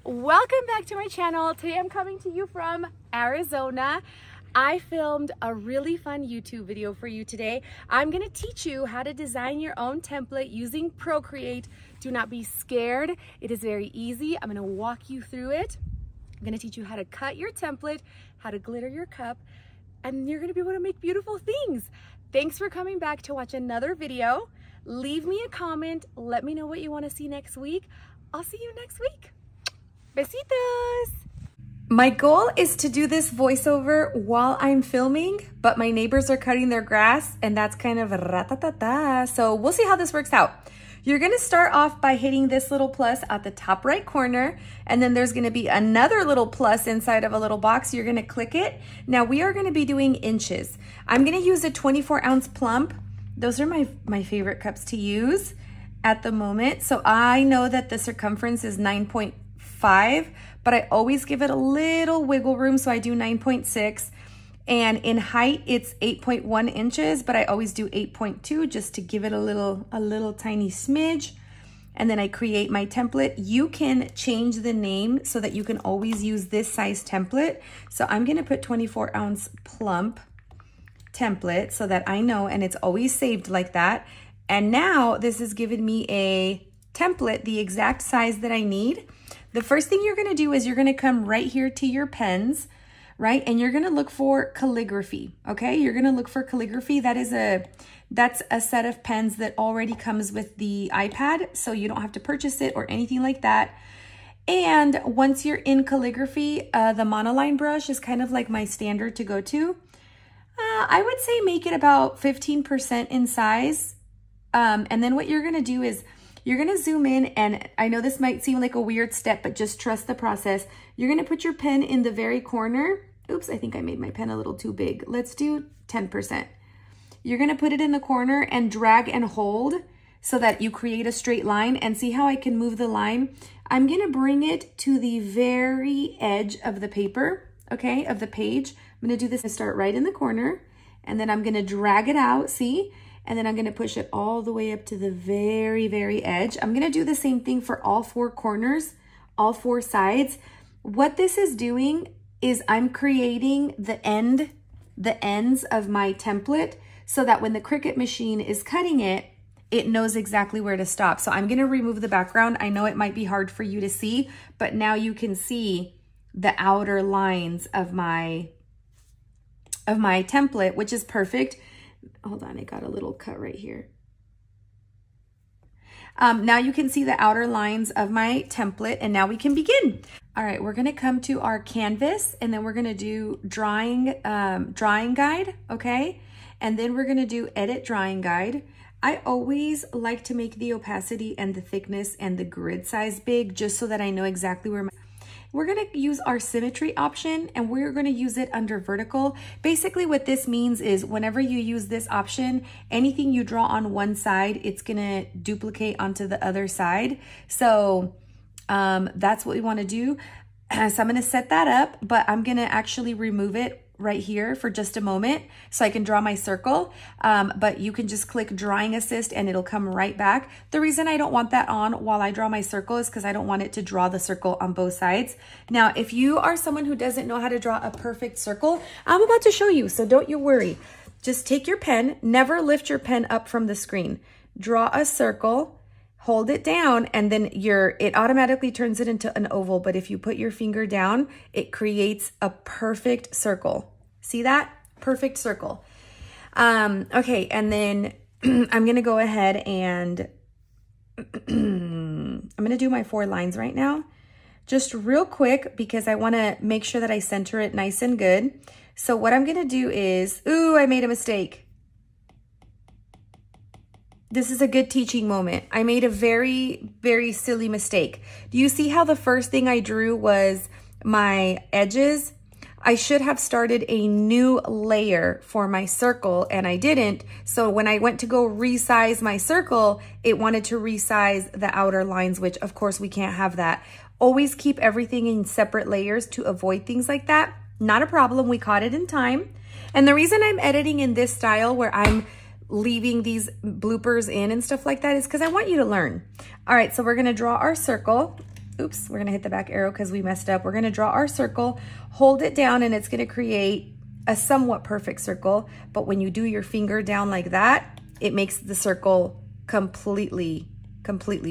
Welcome back to my channel. Today I'm coming to you from Arizona. I filmed a really fun YouTube video for you today. I'm gonna teach you how to design your own template using Procreate. Do not be scared. It is very easy. I'm gonna walk you through it. I'm gonna teach you how to cut your template, how to glitter your cup, and you're gonna be able to make beautiful things. Thanks for coming back to watch another video. Leave me a comment. Let me know what you wanna see next week. I'll see you next week. Besitos! My goal is to do this voiceover while I'm filming, but my neighbors are cutting their grass and that's kind of ratatata. So we'll see how this works out. You're gonna start off by hitting this little plus at the top right corner, and then there's gonna be another little plus inside of a little box. You're gonna click it. Now we are gonna be doing inches. I'm gonna use a 24-ounce plump. Those are my favorite cups to use at the moment. So I know that the circumference is 9.5, but I always give it a little wiggle room, so I do 9.6. And in height, it's 8.1 inches, but I always do 8.2 just to give it a little tiny smidge. And then I create my template. You can change the name so that you can always use this size template. So I'm gonna put 24-ounce plump template so that I know, and it's always saved like that. And now this has given me a template, the exact size that I need. The first thing you're gonna do is you're gonna come right here to your pens, right? And you're gonna look for calligraphy, okay? You're gonna look for calligraphy. That's a set of pens that already comes with the iPad, so you don't have to purchase it or anything like that. And once you're in calligraphy, the monoline brush is kind of like my standard to go to. I would say make it about 15% in size. And then what you're gonna do is you're gonna zoom in, and I know this might seem like a weird step, but just trust the process. You're gonna put your pen in the very corner. Oops, I think I made my pen a little too big. Let's do 10%. You're gonna put it in the corner and drag and hold so that you create a straight line, and see how I can move the line. I'm gonna bring it to the very edge of the paper, okay, of the page. I'm gonna do this and start right in the corner, and then I'm gonna drag it out, see? And then I'm gonna push it all the way up to the very, very edge. I'm gonna do the same thing for all four corners, all four sides. What this is doing is I'm creating the ends of my template so that when the Cricut machine is cutting it, it knows exactly where to stop. So I'm gonna remove the background. I know it might be hard for you to see, but now you can see the outer lines of my template, which is perfect. Hold on, I got a little cut right here. Now you can see the outer lines of my template, and now we can begin. All right, we're gonna come to our canvas, and then we're gonna do drawing guide, okay? And then we're gonna do edit drawing guide. I always like to make the opacity and the thickness and the grid size big, just so that I know exactly where we're gonna use our symmetry option, and we're gonna use it under vertical. Basically what this means is whenever you use this option, anything you draw on one side, it's gonna duplicate onto the other side. So that's what we wanna do. So I'm gonna set that up, but I'm gonna actually remove it right here for just a moment so I can draw my circle. But you can just click drawing assist and it'll come right back. The reason I don't want that on while I draw my circle is because I don't want it to draw the circle on both sides. Now, if you are someone who doesn't know how to draw a perfect circle, I'm about to show you, so don't you worry. Just take your pen, never lift your pen up from the screen. Draw a circle, hold it down, and then it automatically turns it into an oval. But if you put your finger down, it creates a perfect circle. See that? Perfect circle. Okay, and then I'm gonna go ahead and I'm gonna do my 4 lines right now, just real quick, because I wanna make sure that I center it nice and good. So what I'm gonna do is, ooh, I made a mistake. This is a good teaching moment. I made a very, very silly mistake. Do you see how the first thing I drew was my edges? I should have started a new layer for my circle, and I didn't. So when I went to go resize my circle, it wanted to resize the outer lines, which of course we can't have that. Always keep everything in separate layers to avoid things like that. Not a problem, we caught it in time. And the reason I'm editing in this style where I'm leaving these bloopers in and stuff like that is because I want you to learn. All right, so we're gonna draw our circle. oops, we're gonna hit the back arrow because we messed up. We're gonna draw our circle, hold it down, and it's gonna create a somewhat perfect circle. But when you do your finger down like that, it makes the circle completely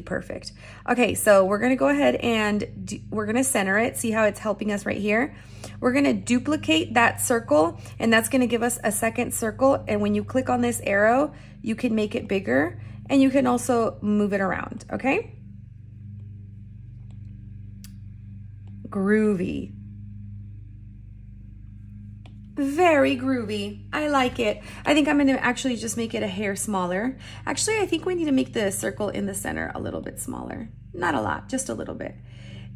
perfect. Okay, so we're gonna go ahead and we're gonna center it. See how it's helping us right here? We're gonna duplicate that circle, and that's gonna give us a second circle. And when you click on this arrow, you can make it bigger, and you can also move it around, okay? Groovy. Very groovy. I like it. I think I'm gonna actually just make it a hair smaller. Actually, I think we need to make the circle in the center a little bit smaller. Not a lot, just a little bit.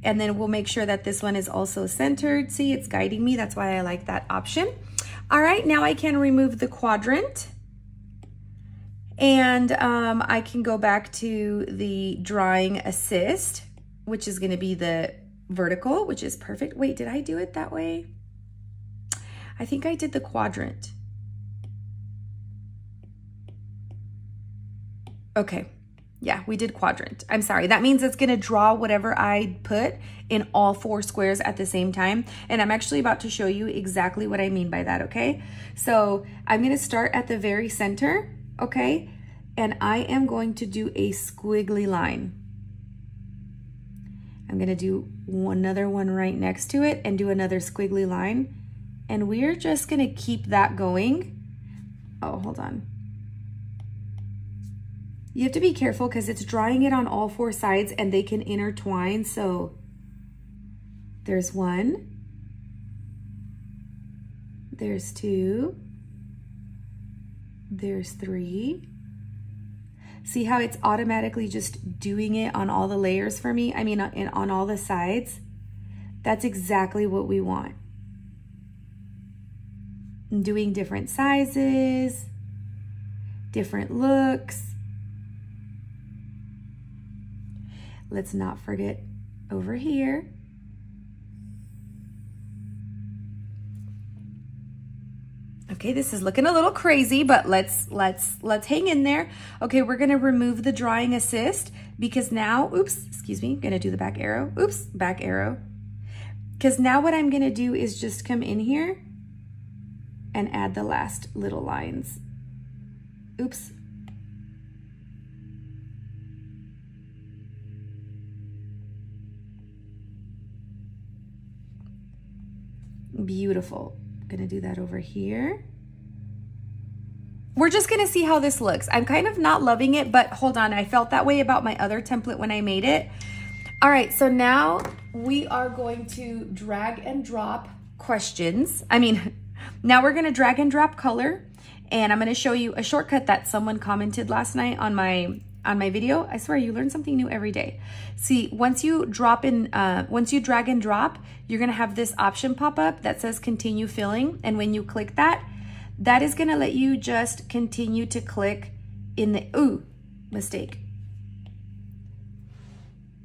And then we'll make sure that this one is also centered. See, it's guiding me. That's why I like that option. All right, now I can remove the quadrant. And I can go back to the drawing assist, which is gonna be the vertical, which is perfect. Wait, did I do it that way? I think I did the quadrant. Okay, yeah, we did quadrant. I'm sorry, that means it's gonna draw whatever I put in all 4 squares at the same time. And I'm actually about to show you exactly what I mean by that, okay? So I'm gonna start at the very center, okay? And I am going to do a squiggly line. I'm gonna do another one right next to it and do another squiggly line. And we're just gonna keep that going. Oh, hold on. You have to be careful because it's drawing it on all 4 sides and they can intertwine. So there's 1, there's 2, there's 3. See how it's automatically just doing it on all the layers for me? I mean, on all the sides. That's exactly what we want. I'm doing different sizes, different looks. Let's not forget over here. Okay, this is looking a little crazy, but let's hang in there. Okay, we're gonna remove the drawing assist because now, oops, excuse me, gonna do the back arrow. Oops, back arrow. Because now what I'm gonna do is just come in here and add the last little lines. Oops. Beautiful. Gonna do that over here. We're just gonna see how this looks. I'm kind of not loving it, but hold on, I felt that way about my other template when I made it. All right, so now we are going to drag and drop questions. Now we're gonna drag and drop color, and I'm gonna show you a shortcut that someone commented last night on my video. I swear you learn something new every day. See, once you drag and drop, you're gonna have this option pop up that says continue filling. And when you click that, that is gonna let you just continue to click in the, ooh, mistake.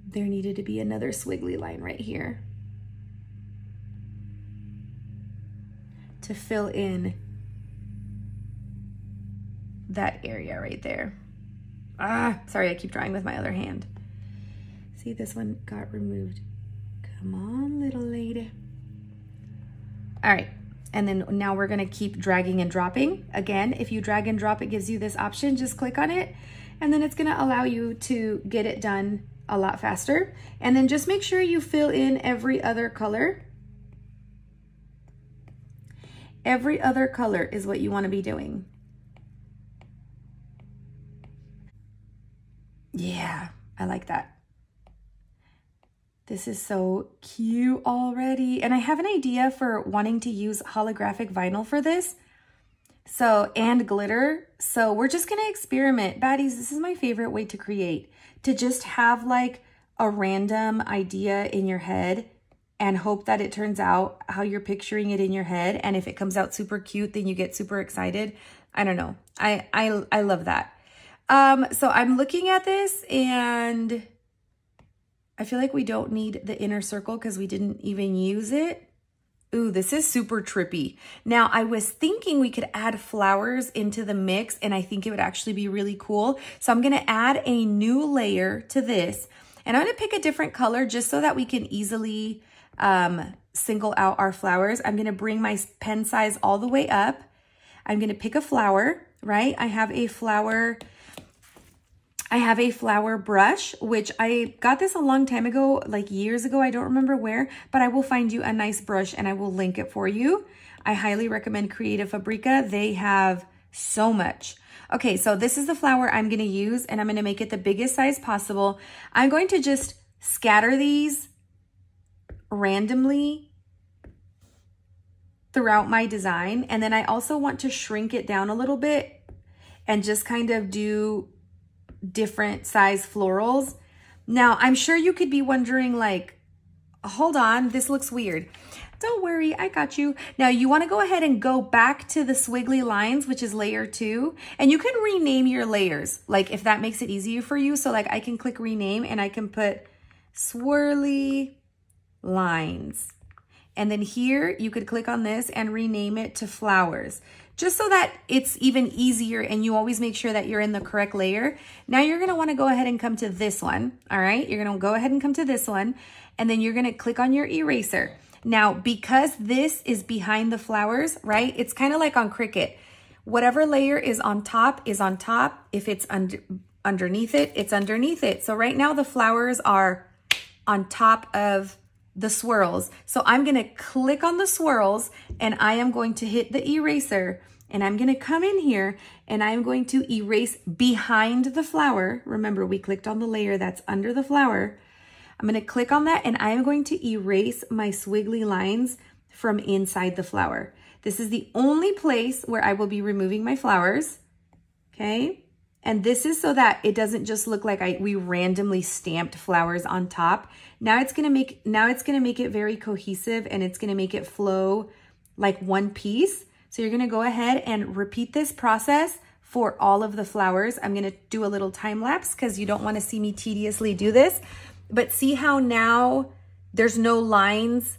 There needed to be another squiggly line right here to fill in that area right there. Ah, sorry, I keep drawing with my other hand. See, this one got removed. Come on, little lady. All right, and then now we're gonna keep dragging and dropping. Again, if you drag and drop, it gives you this option. Just click on it, and then it's gonna allow you to get it done a lot faster. And then just make sure you fill in every other color. Every other color is what you wanna be doing. Yeah, I like that. This is so cute already. And I have an idea for wanting to use holographic vinyl for this. And glitter. So we're just gonna experiment. Baddies, this is my favorite way to create. To just have like a random idea in your head and hope that it turns out how you're picturing it in your head. And if it comes out super cute, then you get super excited. I don't know. I love that. So I'm looking at this and I feel like we don't need the inner circle because we didn't even use it. Ooh, this is super trippy. Now, I was thinking we could add flowers into the mix and I think it would actually be really cool. So I'm gonna add a new layer to this And I'm gonna pick a different color just so that we can easily single out our flowers. I'm gonna bring my pen size all the way up. I'm gonna pick a flower, right? I have a flower brush, which I got this a long time ago, like years ago. I don't remember where, but I will find you a nice brush and I will link it for you. I highly recommend Creative Fabrica. They have so much. Okay, so this is the flower I'm gonna use and I'm gonna make it the biggest size possible. I'm going to just scatter these randomly throughout my design. And then I also want to shrink it down a little bit and just kind of do different size florals. Now, I'm sure you could be wondering like, hold on, this looks weird. Don't worry, I got you. Now you wanna go ahead and go back to the squiggly lines, which is layer 2, and you can rename your layers, like if that makes it easier for you. So like I can click rename and I can put swirly lines. And then here you could click on this and rename it to flowers, just so that it's even easier and you always make sure that you're in the correct layer. Now you're gonna wanna go ahead and come to this one, all right? You're gonna go ahead and come to this one, and then you're gonna click on your eraser. Now, because this is behind the flowers, right? It's kind of like on Cricut. Whatever layer is on top is on top. If it's underneath it, it's underneath it. So right now the flowers are on top of the swirls. So I'm gonna click on the swirls and I am going to hit the eraser and I'm gonna come in here and I'm going to erase behind the flower. Remember, we clicked on the layer that's under the flower. I'm gonna click on that and I'm going to erase my squiggly lines from inside the flower. This is the only place where I will be removing my flowers, okay? And this is so that it doesn't just look like we randomly stamped flowers on top. Now it's gonna make it very cohesive and it's gonna make it flow like one piece. So you're gonna go ahead and repeat this process for all of the flowers. I'm gonna do a little time lapse because you don't wanna see me tediously do this. But see how now there's no lines?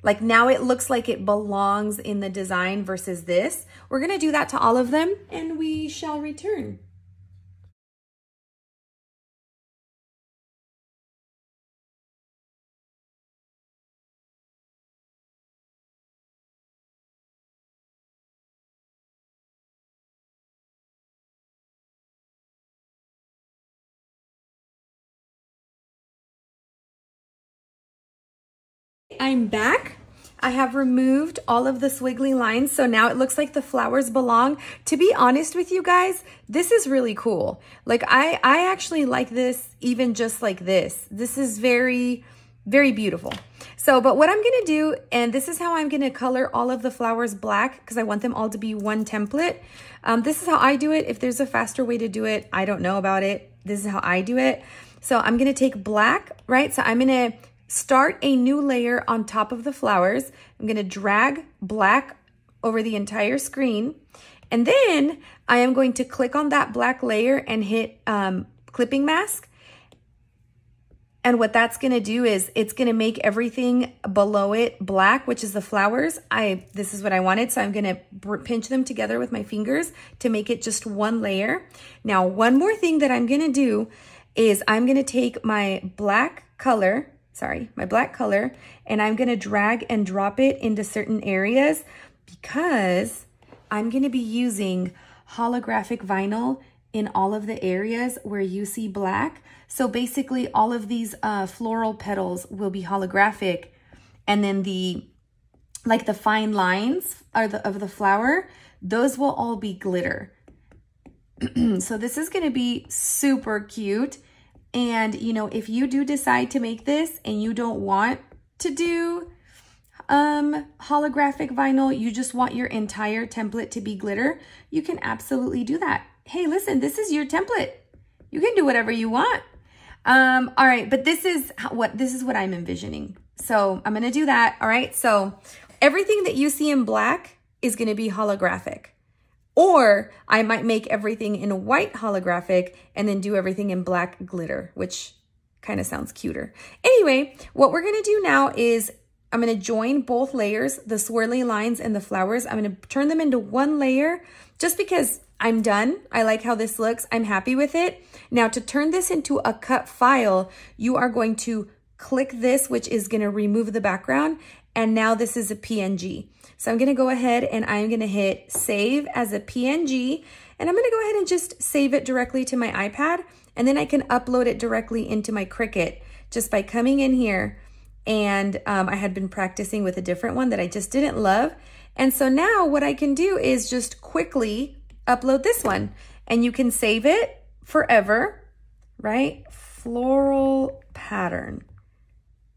Like now it looks like it belongs in the design versus this. We're gonna do that to all of them and we shall return. I'm back. I have removed all of the squiggly lines, so now it looks like the flowers belong. To be honest with you guys, this is really cool. Like I actually like this even just like this. This is very, very beautiful. So, but what I'm gonna do, and this is how I'm gonna color all of the flowers black because I want them all to be one template. This is how I do it. If there's a faster way to do it, I don't know about it. This is how I do it. So I'm gonna take black, right? So I'm gonna start a new layer on top of the flowers. I'm gonna drag black over the entire screen. And then I am going to click on that black layer and hit clipping mask. And what that's gonna do is it's gonna make everything below it black, which is the flowers. This is what I wanted. So I'm gonna pinch them together with my fingers to make it just one layer. Now, one more thing that I'm gonna do is I'm gonna take my black color, and I'm gonna drag and drop it into certain areas because I'm gonna be using holographic vinyl in all of the areas where you see black. So basically all of these floral petals will be holographic, and then the fine lines of the flower, those will all be glitter. So this is gonna be super cute. And, you know, if you do decide to make this and you don't want to do holographic vinyl, you just want your entire template to be glitter, you can absolutely do that. Hey, listen, this is your template. You can do whatever you want. All right, but this is what I'm envisioning. So I'm gonna do that, all right? So everything that you see in black is gonna be holographic. Or I might make everything in white holographic and then do everything in black glitter, which kind of sounds cuter. Anyway, what we're gonna do now is I'm going to join both layers, the swirly lines and the flowers. I'm going to turn them into one layer just because I'm done. I like how this looks. I'm happy with it. Now to turn this into a cut file, you are going to click this, which is going to remove the background. And now this is a PNG. So I'm going to go ahead and I'm going to hit save as a PNG. And I'm going to go ahead and just save it directly to my iPad. And then I can upload it directly into my Cricut just by coming in here. And I had been practicing with a different one that I just didn't love. And so now what I can do is just quickly upload this one. And you can save it forever, right? Floral pattern.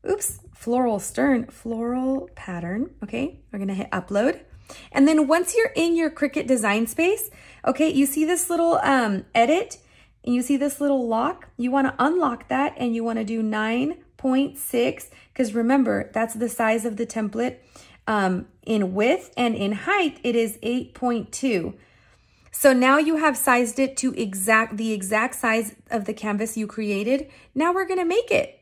Oops, floral pattern. Okay, we're gonna hit upload. And then once you're in your Cricut design space, okay, you see this little edit, and you see this little lock. You wanna unlock that and you wanna do 9.6, because remember, that's the size of the template. In width and in height, it is 8.2. So now you have sized it to the exact size of the canvas you created. Now we're gonna make it.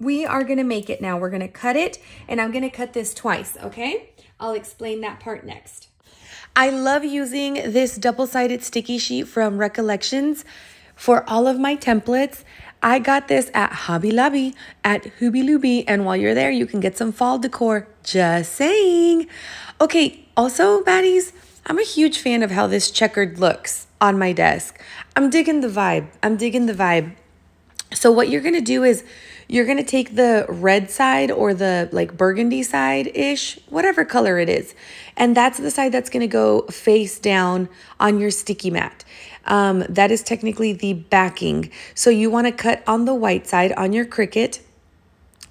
We are gonna make it now. We're gonna cut it, and I'm gonna cut this twice, okay? I'll explain that part next. I love using this double-sided sticky sheet from Recollections for all of my templates. I got this at Hobby Lobby at Hooby Looby, and while you're there, you can get some fall decor. Just saying. Okay, also, baddies, I'm a huge fan of how this checkered looks on my desk. I'm digging the vibe. I'm digging the vibe. So what you're gonna do is you're gonna take the red side or the like burgundy side-ish, whatever color it is. And that's the side that's gonna go face down on your sticky mat. That is technically the backing. So you wanna cut on the white side on your Cricut.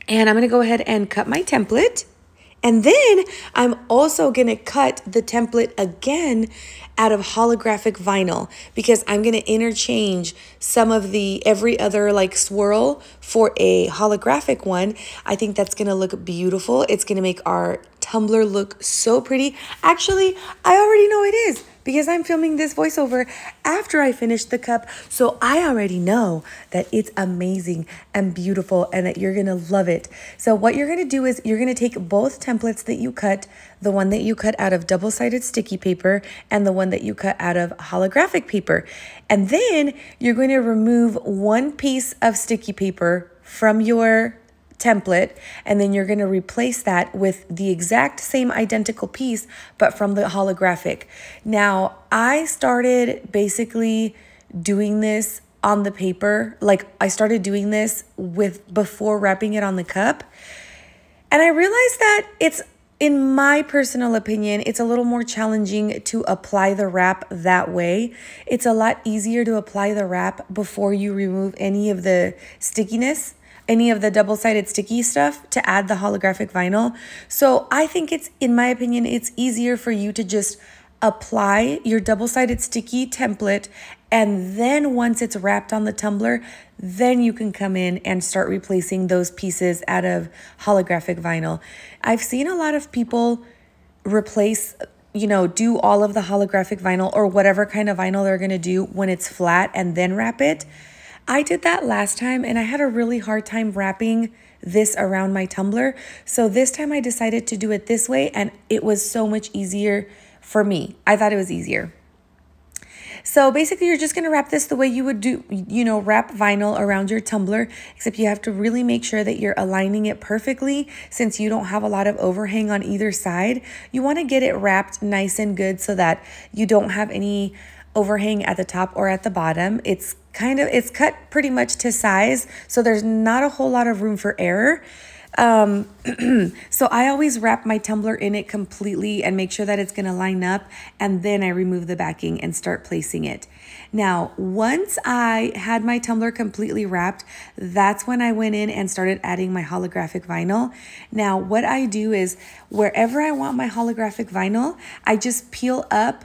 And I'm gonna go ahead and cut my template. And then I'm also gonna cut the template again out of holographic vinyl, because I'm gonna interchange some of the every other like swirl for a holographic one. I think that's gonna look beautiful. It's gonna make our tumbler look so pretty. Actually, I already know it is, because I'm filming this voiceover after I finish the cup. So I already know that it's amazing and beautiful and that you're gonna love it. So what you're gonna do is you're gonna take both templates that you cut, the one that you cut out of double-sided sticky paper and the one that you cut out of holographic paper. And then you're going to remove one piece of sticky paper from your template, and then you're going to replace that with the exact same identical piece, but from the holographic. Now, I started basically doing this on the paper, like I started doing this before wrapping it on the cup. And I realized that in my personal opinion, it's a little more challenging to apply the wrap that way. It's a lot easier to apply the wrap before you remove any of the stickiness, any of the double-sided sticky stuff, to add the holographic vinyl. So I think in my opinion, it's easier for you to just apply your double-sided sticky template, and then once it's wrapped on the tumbler, then you can come in and start replacing those pieces out of holographic vinyl. I've seen a lot of people replace, do all of the holographic vinyl or whatever kind of vinyl they're gonna do when it's flat and then wrap it. I did that last time and I had a really hard time wrapping this around my tumbler. So this time I decided to do it this way, and it was so much easier for me. I thought it was easier. So basically you're just gonna wrap this the way you would do, wrap vinyl around your tumbler, except you have to really make sure that you're aligning it perfectly since you don't have a lot of overhang on either side. You wanna get it wrapped nice and good so that you don't have any overhang at the top or at the bottom. It's cut pretty much to size, so there's not a whole lot of room for error. So I always wrap my tumbler in it completely and make sure that it's gonna line up, and then I remove the backing and start placing it. Now, once I had my tumbler completely wrapped, that's when I went in and started adding my holographic vinyl. Now, what I do is wherever I want my holographic vinyl, I just peel up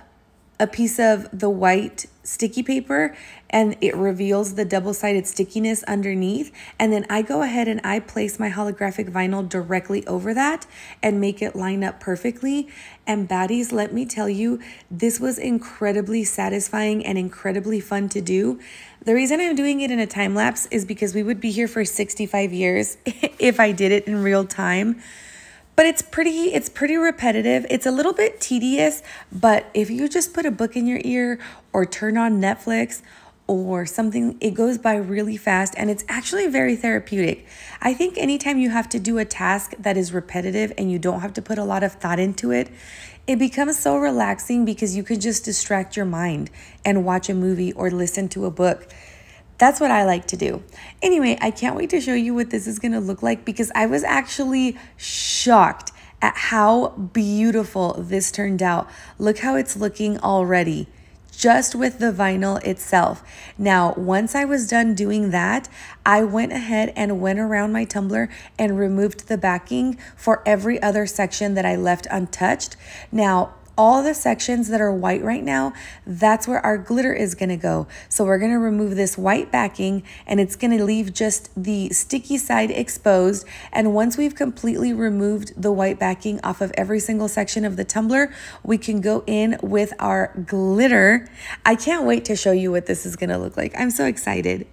a piece of the white sticky paper and it reveals the double-sided stickiness underneath. And then I go ahead and I place my holographic vinyl directly over that and make it line up perfectly. And baddies, let me tell you, this was incredibly satisfying and incredibly fun to do. The reason I'm doing it in a time lapse is because we would be here for 65 years if I did it in real time. But it's pretty repetitive. It's a little bit tedious, but if you just put a book in your ear or turn on Netflix or something, it goes by really fast and it's actually very therapeutic. I think anytime you have to do a task that is repetitive and you don't have to put a lot of thought into it, it becomes so relaxing because you can just distract your mind and watch a movie or listen to a book. That's what I like to do. Anyway, I can't wait to show you what this is going to look like because I was actually shocked at how beautiful this turned out. Look how it's looking already, just with the vinyl itself. Now, once I was done doing that, I went ahead and went around my tumbler and removed the backing for every other section that I left untouched. Now, all the sections that are white right now, that's where our glitter is gonna go. So we're gonna remove this white backing and it's gonna leave just the sticky side exposed. And once we've completely removed the white backing off of every single section of the tumbler, we can go in with our glitter. I can't wait to show you what this is gonna look like. I'm so excited.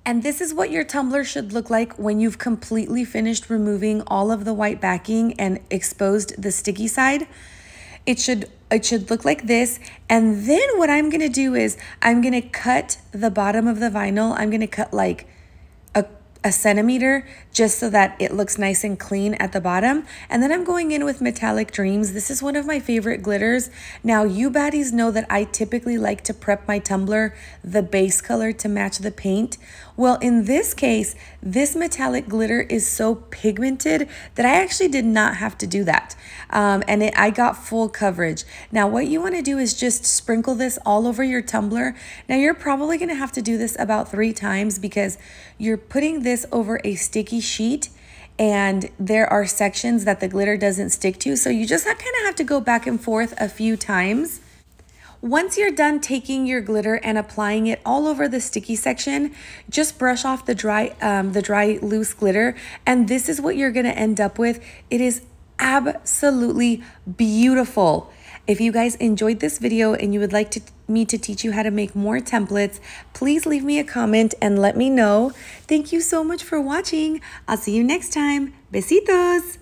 And this is what your tumbler should look like when you've completely finished removing all of the white backing and exposed the sticky side. It should look like this. And then what I'm gonna do is I'm gonna cut the bottom of the vinyl. I'm gonna cut like a centimeter just so that it looks nice and clean at the bottom. And then I'm going in with Metallic Dreams. This is one of my favorite glitters. Now, you baddies know that I typically like to prep my tumbler the base color to match the paint. Well, in this case, this metallic glitter is so pigmented that I actually did not have to do that. I got full coverage. Now, what you want to do is just sprinkle this all over your tumbler. Now, you're probably going to have to do this about 3 times because you're putting this over a sticky sheet and there are sections that the glitter doesn't stick to. So you just kind of have to go back and forth a few times. Once you're done taking your glitter and applying it all over the sticky section, just brush off the dry loose glitter, and this is what you're gonna end up with. It is absolutely beautiful. If you guys enjoyed this video and you would like me to teach you how to make more templates, please leave me a comment and let me know. Thank you so much for watching. I'll see you next time. Besitos!